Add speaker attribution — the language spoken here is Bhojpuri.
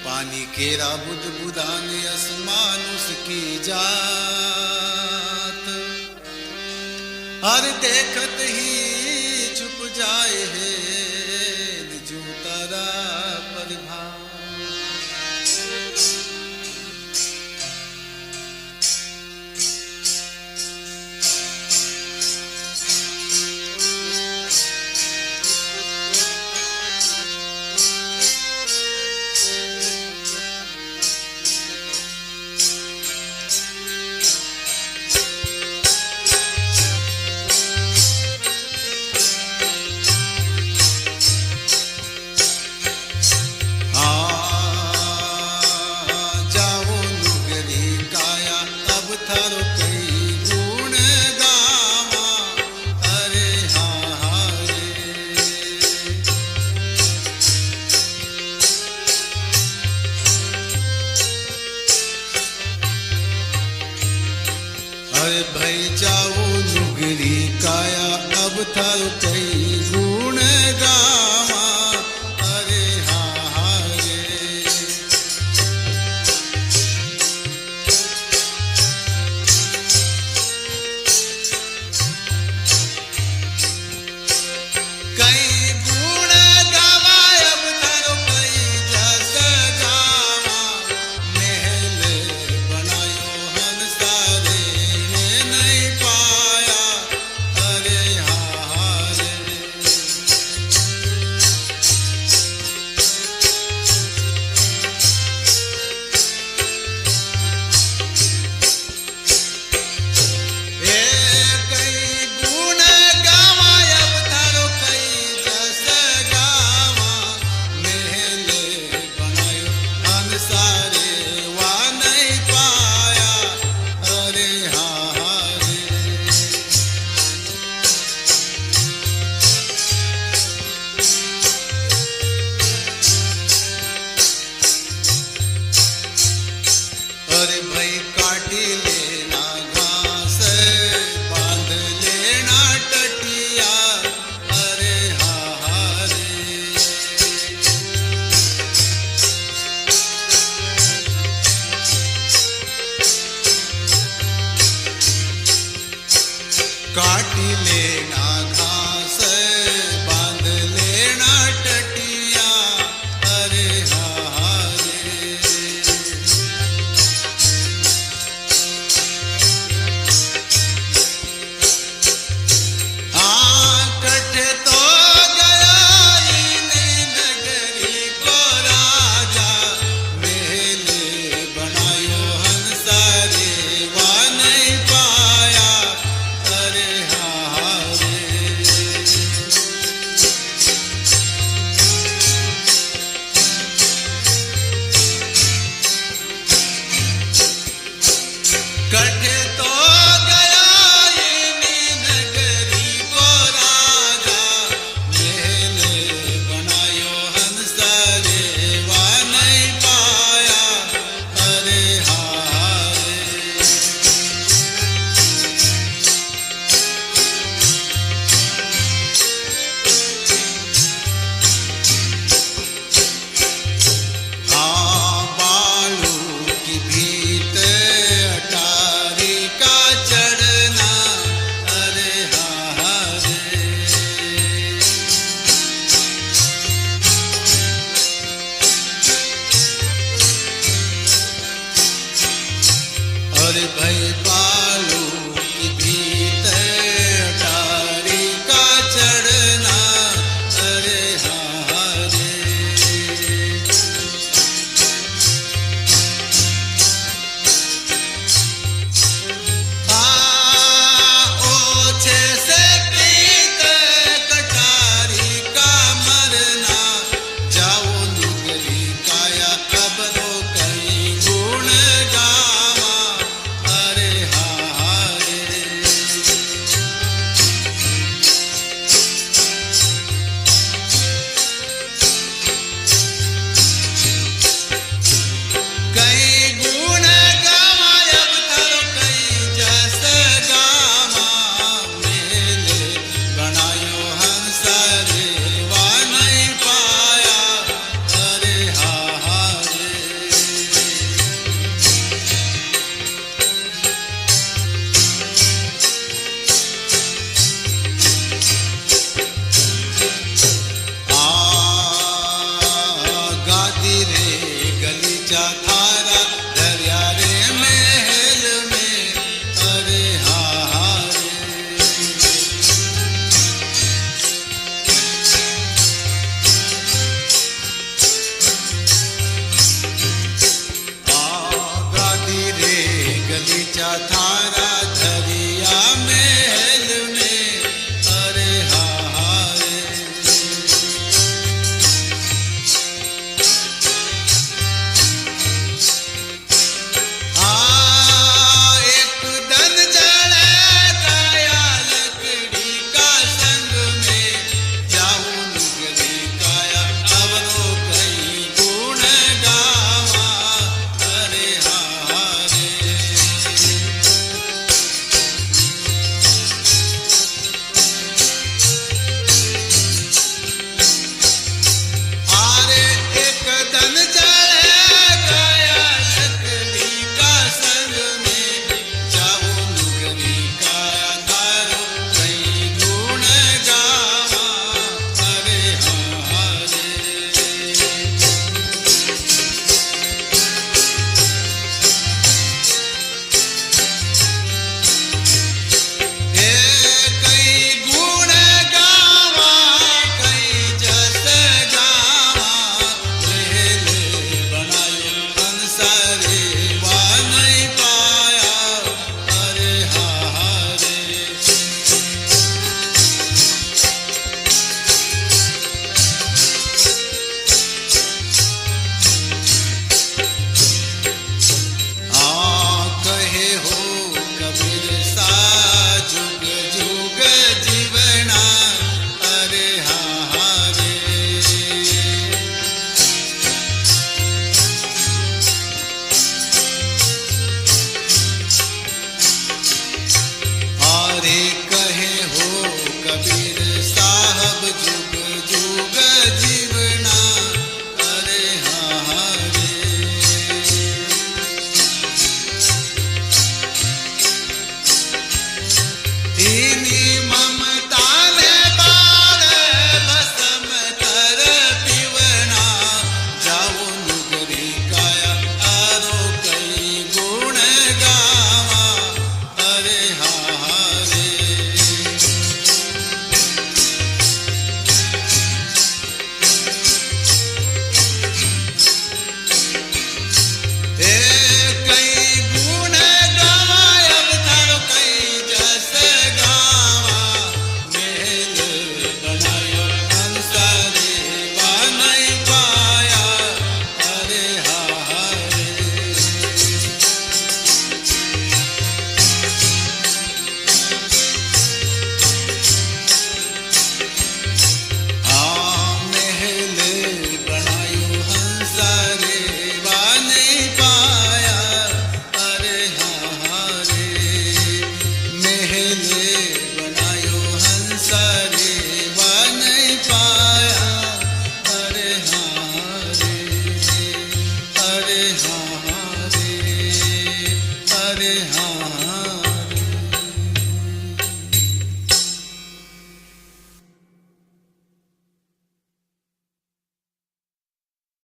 Speaker 1: पानी केरा बुद बुदाने आसमान उसकी जात, हर देखत ही छुप जाए है निजू तारा परिभात। अरे भाई जाओ नुगरी काया अब थारो कई गुण गावा। अरे हाँ हाँ रे कई गुण गावा अब थारो कई जस गावा। महल बनायो हंसारे नहीं पाया। अरे हाँ रे कई गुण गावा अब थारो कई जस गावा। महल बनायो हंसारे वा नहीं पाया। अरे हाँ रे अरे भाई काटी लेना घास बांध लेना टटिया। अरे हाँ रे काटी लेना घास बांध लेना टटिया। अरे हाँ रे कटे तो गया नगरी को राजा। महल बनायो हंसारे वा नहीं पाया। अरे हाँ रे जुग जुग